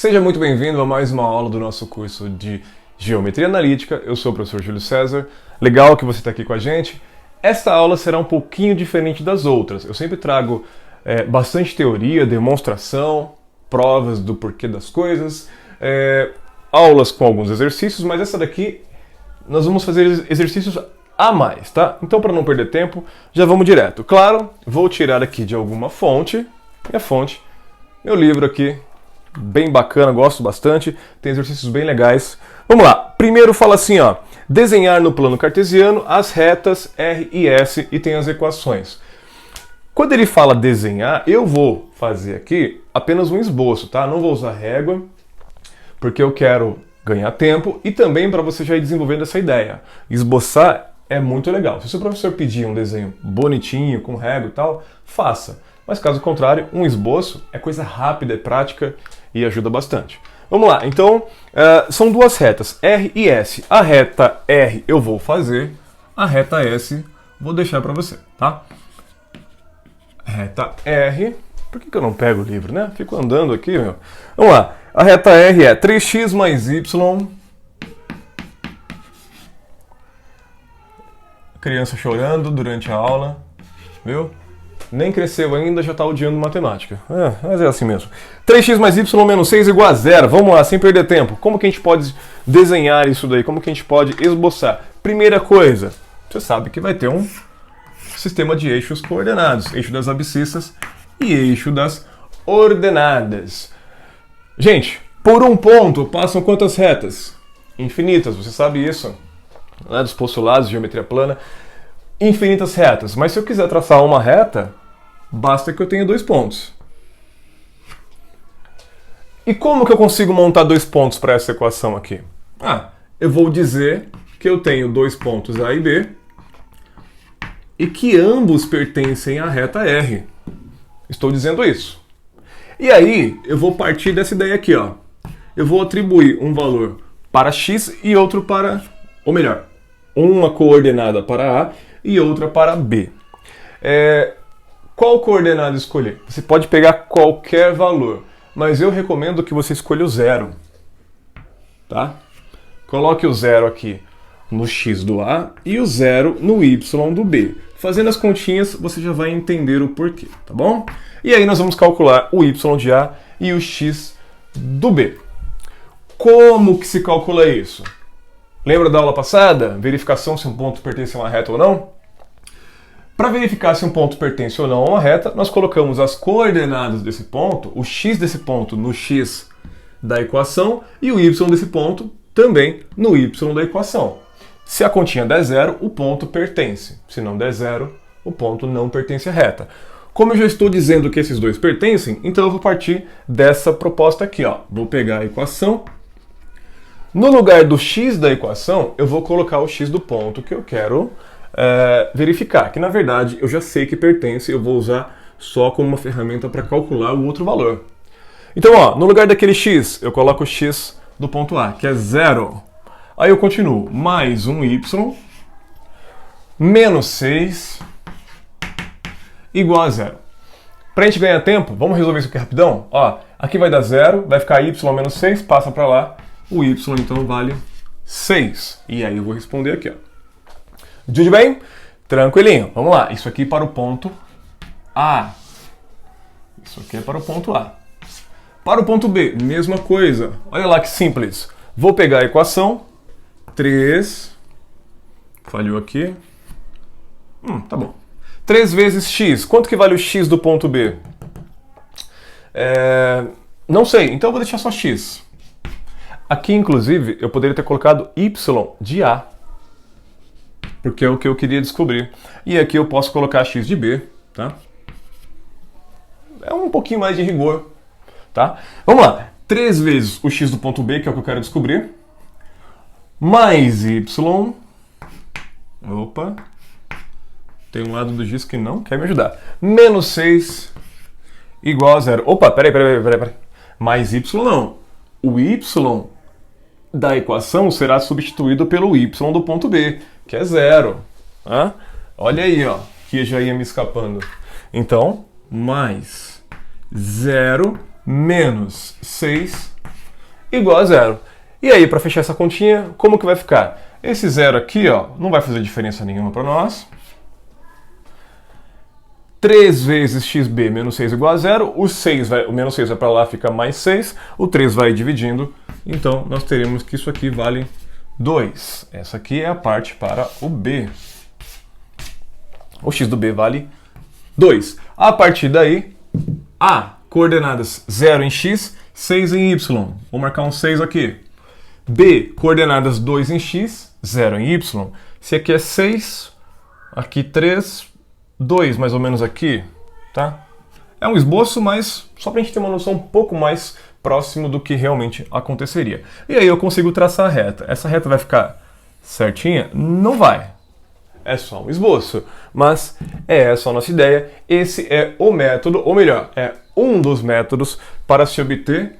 Seja muito bem-vindo a mais uma aula do nosso curso de Geometria Analítica. Eu sou o professor Júlio César. Legal que você está aqui com a gente. Esta aula será um pouquinho diferente das outras. Eu sempre trago bastante teoria, demonstração, provas do porquê das coisas, aulas com alguns exercícios, mas essa daqui nós vamos fazer exercícios a mais, tá? Então, para não perder tempo, já vamos direto. Claro, vou tirar aqui de alguma fonte, meu livro aqui, bem bacana, gosto bastante, tem exercícios bem legais. Vamos lá, primeiro fala assim, ó, desenhar no plano cartesiano as retas R e S e tem as equações. Quando ele fala desenhar, eu vou fazer aqui apenas um esboço, tá? Não vou usar régua, porque eu quero ganhar tempo e também para você já ir desenvolvendo essa ideia. Esboçar é muito legal. Se o seu professor pedir um desenho bonitinho, com régua e tal, faça. Mas caso contrário, um esboço é coisa rápida, é prática e ajuda bastante. Vamos lá, então, são duas retas, R e S. A reta R eu vou fazer, a reta S vou deixar para você, tá? Reta R, por que eu não pego o livro, né? Fico andando aqui, meu. Vamos lá, a reta R é 3x mais y. Criança chorando durante a aula, viu? Nem cresceu ainda, já está odiando matemática. Mas é assim mesmo. 3x mais y menos 6 igual a 0. Vamos lá, sem perder tempo. Como que a gente pode desenhar isso daí? Como que a gente pode esboçar? Primeira coisa, você sabe que vai ter um sistema de eixos coordenados. Eixo das abscissas e eixo das ordenadas. Gente, por um ponto passam quantas retas? Infinitas, você sabe isso? Né, dos postulados de geometria plana. Infinitas retas. Mas se eu quiser traçar uma reta, basta que eu tenha dois pontos. E como que eu consigo montar dois pontos para essa equação aqui? Eu vou dizer que eu tenho dois pontos A e B e que ambos pertencem à reta R. Estou dizendo isso. E aí, eu vou partir dessa ideia aqui, ó. Eu vou atribuir um valor para x e outro para... Ou melhor, uma coordenada para A e outra para B. Qual coordenada escolher? Você pode pegar qualquer valor, mas eu recomendo que você escolha o zero. Tá? Coloque o zero aqui no x do A e o zero no y do B. Fazendo as continhas, você já vai entender o porquê, tá bom? E aí nós vamos calcular o y de A e o x do B. Como que se calcula isso? Lembra da aula passada? Verificação se um ponto pertence a uma reta ou não? Para verificar se um ponto pertence ou não a uma reta, nós colocamos as coordenadas desse ponto, o x desse ponto no x da equação e o y desse ponto também no y da equação. Se a continha der zero, o ponto pertence. Se não der zero, o ponto não pertence à reta. Como eu já estou dizendo que esses dois pertencem, então eu vou partir dessa proposta aqui, ó. Vou pegar a equação. No lugar do x da equação, eu vou colocar o x do ponto que eu quero verificar, que na verdade eu já sei que pertence, eu vou usar só como uma ferramenta para calcular o outro valor. Então, ó, no lugar daquele x, eu coloco o x do ponto A, que é 0. Aí eu continuo, mais um y, menos 6, igual a 0. Para a gente ganhar tempo, vamos resolver isso aqui rapidão? Ó, aqui vai dar 0, vai ficar y menos 6, passa para lá. O y, então, vale 6. E aí eu vou responder aqui, ó. Tudo bem? Tranquilinho. Vamos lá. Isso aqui para o ponto A. Isso aqui é para o ponto A. Para o ponto B, mesma coisa. Olha lá que simples. Vou pegar a equação. 3... Falhou aqui. Tá bom. 3 vezes x. Quanto que vale o x do ponto B? Não sei. Então eu vou deixar só x. Aqui, inclusive, eu poderia ter colocado y de A, porque é o que eu queria descobrir. E aqui eu posso colocar x de B, tá? É um pouquinho mais de rigor, tá? Vamos lá. 3 vezes o x do ponto B, que é o que eu quero descobrir, mais y... Opa! Tem um lado do giz que não quer me ajudar. Menos 6 igual a 0. Opa, peraí. Mais y não. O y da equação será substituído pelo y do ponto B, que é 0. Olha aí, ó, que já ia me escapando. Então, mais 0 menos 6 igual a zero. E aí, para fechar essa continha, como que vai ficar? Esse zero aqui, ó, não vai fazer diferença nenhuma para nós. 3 vezes xb menos 6 igual a zero. O menos 6 vai para lá, fica mais 6. O 3 vai dividindo. Então, nós teremos que isso aqui vale 2. Essa aqui é a parte para o b. O x do b vale 2. A partir daí, A, coordenadas 0 em x, 6 em y. Vou marcar um 6 aqui. B, coordenadas 2 em x, 0 em y. Se aqui é 6, aqui 3, 2 mais ou menos aqui, tá? É um esboço, mas só para a gente ter uma noção um pouco mais próximo do que realmente aconteceria. E aí eu consigo traçar a reta. Essa reta vai ficar certinha? Não vai. É só um esboço. Mas é essa a nossa ideia. Esse é o método, ou melhor, é um dos métodos para se obter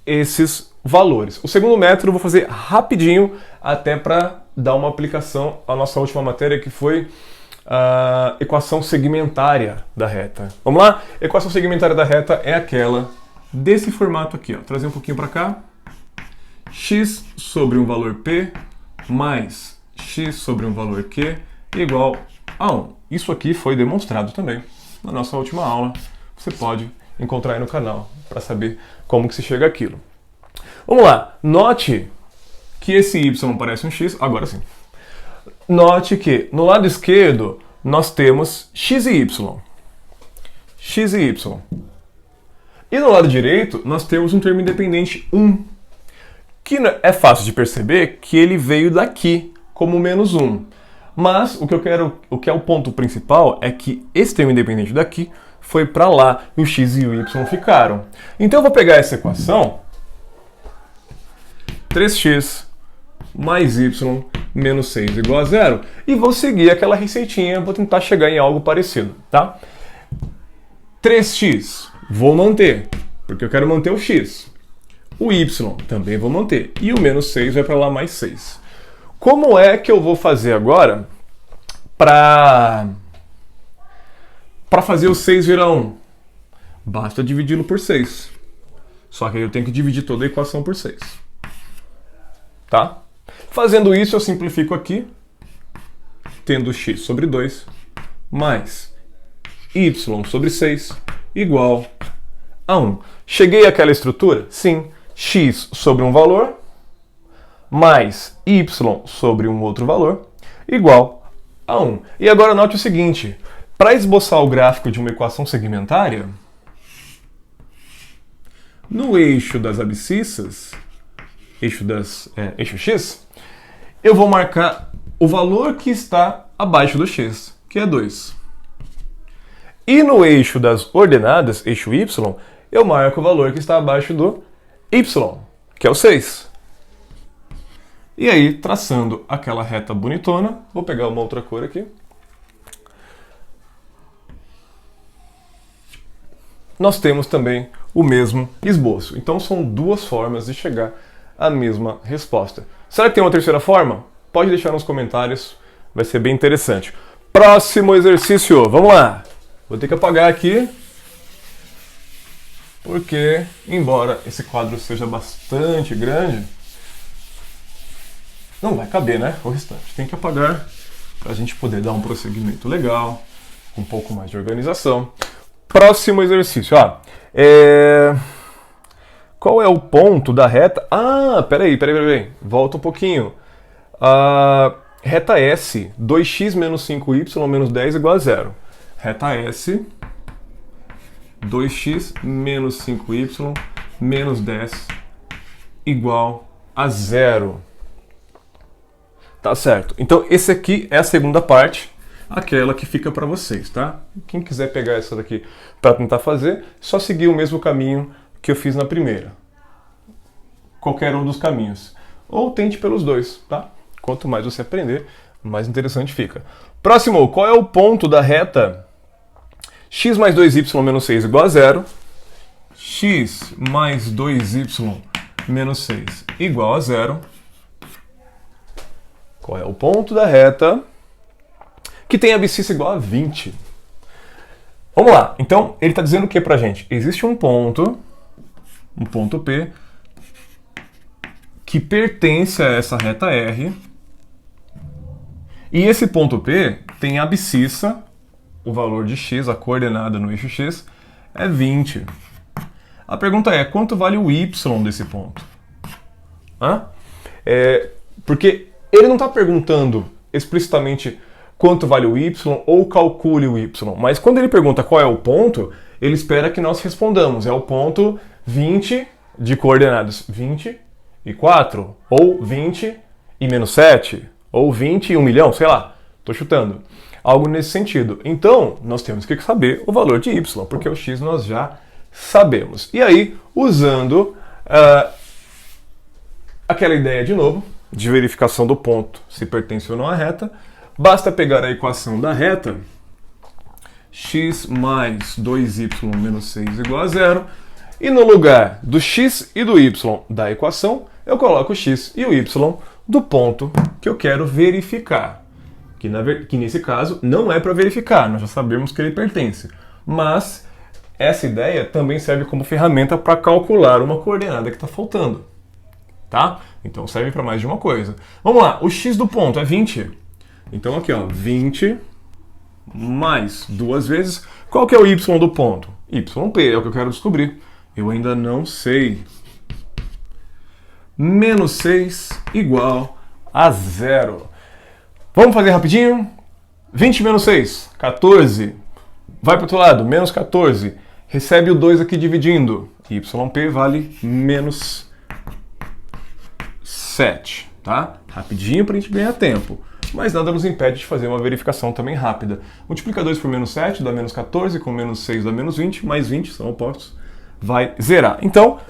esses valores. O segundo método eu vou fazer rapidinho, até para dar uma aplicação à nossa última matéria, que foi a equação segmentária da reta. Vamos lá? Equação segmentária da reta é aquela desse formato aqui, ó. Trazer um pouquinho para cá. X sobre um valor P mais x sobre um valor Q igual a 1. Isso aqui foi demonstrado também na nossa última aula. Você pode encontrar aí no canal para saber como que se chega àquilo. Vamos lá. Note que esse y parece um x. Agora sim. Note que no lado esquerdo nós temos x e y. X e y. E no lado direito nós temos um termo independente 1. Que é fácil de perceber que ele veio daqui como menos 1. Mas o que é o ponto principal é que esse termo independente daqui foi para lá e o x e o y ficaram. Então eu vou pegar essa equação, 3x mais y menos 6 igual a 0, e vou seguir aquela receitinha, vou tentar chegar em algo parecido, tá? 3x, vou manter, porque eu quero manter o x. O y também vou manter, e o menos 6 vai para lá mais 6. Como é que eu vou fazer agora para fazer o 6 virar 1? Basta dividi-lo por 6. Só que aí eu tenho que dividir toda a equação por 6. Tá? Fazendo isso, eu simplifico aqui, tendo x sobre 2 mais y sobre 6 igual a 1. Cheguei àquela estrutura? Sim. X sobre um valor mais y sobre um outro valor igual a 1. E agora note o seguinte, para esboçar o gráfico de uma equação segmentária, no eixo das abscissas, eixo x, eu vou marcar o valor que está abaixo do x, que é 2. E no eixo das ordenadas, eixo y, eu marco o valor que está abaixo do y, que é o 6. E aí, traçando aquela reta bonitona, vou pegar uma outra cor aqui. Nós temos também o mesmo esboço. Então são duas formas de chegar à mesma resposta. Será que tem uma terceira forma? Pode deixar nos comentários, vai ser bem interessante. Próximo exercício, vamos lá. Vou ter que apagar aqui, porque embora esse quadro seja bastante grande, não vai caber, né? O restante. Tem que apagar para a gente poder dar um prosseguimento legal, com um pouco mais de organização. Próximo exercício. Qual é o ponto da reta? Peraí. Volta um pouquinho. Reta S, 2x menos 5y menos 10 igual a 0. Reta S, 2x menos 5y menos 10 igual a 0. Tá certo. Então, esse aqui é a segunda parte, aquela que fica para vocês, tá? Quem quiser pegar essa daqui para tentar fazer, só seguir o mesmo caminho que eu fiz na primeira. Qualquer um dos caminhos. Ou tente pelos dois, tá? Quanto mais você aprender, mais interessante fica. Próximo, qual é o ponto da reta x mais 2y menos 6 igual a 0? X mais 2y menos 6 igual a 0. Qual é o ponto da reta que tem abscissa igual a 20? Vamos lá. Então, ele está dizendo o que pra gente? Existe um ponto P, que pertence a essa reta R. E esse ponto P tem abscissa, o valor de x, a coordenada no eixo x, é 20. A pergunta é, quanto vale o y desse ponto? Porque ele não está perguntando explicitamente quanto vale o y ou calcule o y, mas quando ele pergunta qual é o ponto, ele espera que nós respondamos. É o ponto 20 de coordenadas 24, ou 20 e menos 7, ou 20 e 1 milhão, sei lá, estou chutando. Algo nesse sentido. Então, nós temos que saber o valor de y, porque o x nós já sabemos. E aí, usando aquela ideia de novo, de verificação do ponto, se pertence ou não à reta, basta pegar a equação da reta, x mais 2y menos 6 igual a 0, e no lugar do x e do y da equação, eu coloco o x e o y do ponto que eu quero verificar. Que nesse caso não é para verificar, nós já sabemos que ele pertence. Mas essa ideia também serve como ferramenta para calcular uma coordenada que está faltando. Tá? Então serve para mais de uma coisa. Vamos lá, o x do ponto é 20. Então aqui, ó, 20 mais duas vezes. Qual que é o y do ponto? Yp é o que eu quero descobrir. Eu ainda não sei. Menos 6 igual a 0. Vamos fazer rapidinho? 20 menos 6, 14. Vai para o outro lado, menos 14. Recebe o 2 aqui dividindo. Yp vale menos 7. Tá? Rapidinho para a gente ganhar tempo. Mas nada nos impede de fazer uma verificação também rápida. Multiplica 2 por menos 7 dá menos 14, com menos 6 dá menos 20, mais 20 são opostos, vai zerar. Então,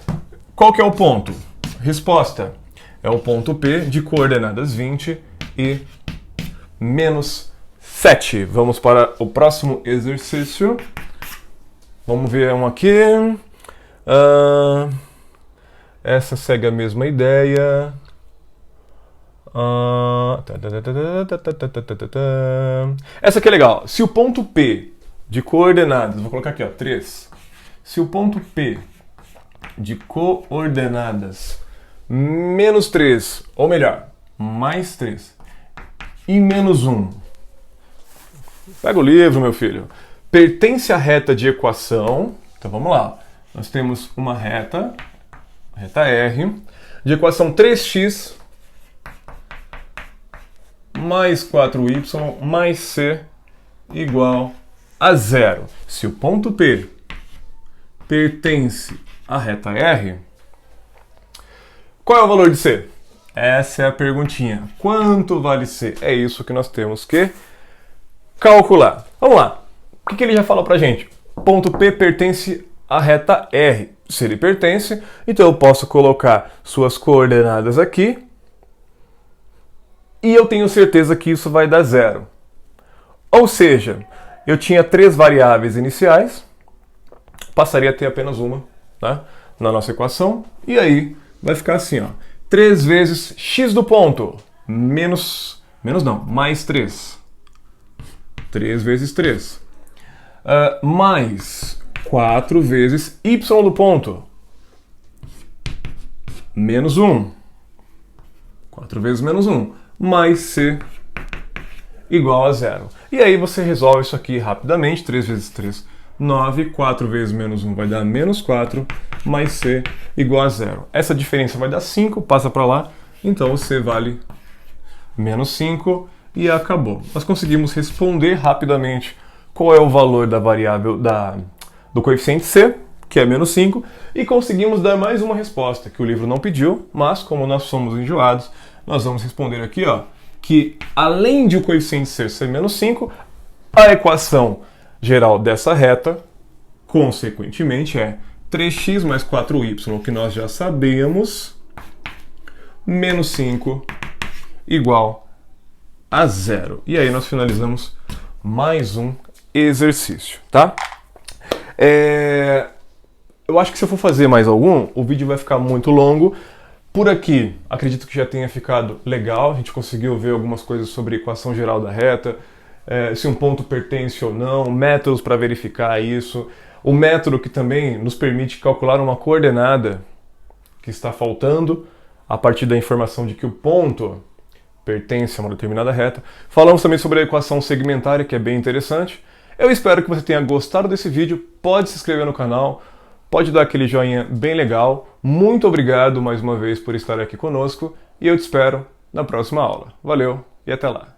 qual que é o ponto? Resposta é o ponto P de coordenadas 20 e menos 7. Vamos para o próximo exercício. Vamos ver um aqui. Essa segue a mesma ideia. Essa aqui é legal. Se o ponto P de coordenadas, vou colocar aqui, ó, 3. Se o ponto P de coordenadas menos 3, ou melhor, mais 3 e menos 1, pega o livro, meu filho, pertence à reta de equação. Então vamos lá. Nós temos uma reta R, de equação 3x mais 4y mais c igual a 0. Se o ponto P pertence à reta R, qual é o valor de c? Essa é a perguntinha. Quanto vale c? É isso que nós temos que calcular. Vamos lá. O que ele já falou pra gente? Ponto P pertence à reta R. Se ele pertence, então eu posso colocar suas coordenadas aqui e eu tenho certeza que isso vai dar 0. Ou seja, eu tinha 3 variáveis iniciais, passaria a ter apenas uma, né, na nossa equação, e aí vai ficar assim, ó, 3 vezes x do ponto, mais 3. 3 vezes 3. Mais 4 vezes y do ponto, menos 1. 4 vezes menos 1. Mais c igual a 0. E aí você resolve isso aqui rapidamente. 3 vezes 3, 9. 4 vezes menos 1 vai dar menos 4. Mais c igual a 0. Essa diferença vai dar 5, passa para lá. Então c vale menos 5 e acabou. Nós conseguimos responder rapidamente qual é o valor da variável do coeficiente c, que é menos 5, e conseguimos dar mais uma resposta que o livro não pediu, mas como nós somos enjoados, nós vamos responder aqui, ó, que além de o coeficiente c ser menos 5, a equação geral dessa reta, consequentemente, é 3x mais 4y, que nós já sabemos, menos 5 igual a 0. E aí nós finalizamos mais um exercício, tá? Eu acho que se eu for fazer mais algum, o vídeo vai ficar muito longo. Por aqui, acredito que já tenha ficado legal. A gente conseguiu ver algumas coisas sobre a equação geral da reta, se um ponto pertence ou não, métodos para verificar isso, o método que também nos permite calcular uma coordenada que está faltando a partir da informação de que o ponto pertence a uma determinada reta. Falamos também sobre a equação segmentária, que é bem interessante. Eu espero que você tenha gostado desse vídeo. Pode se inscrever no canal, pode dar aquele joinha bem legal. Muito obrigado mais uma vez por estar aqui conosco e eu te espero na próxima aula. Valeu e até lá!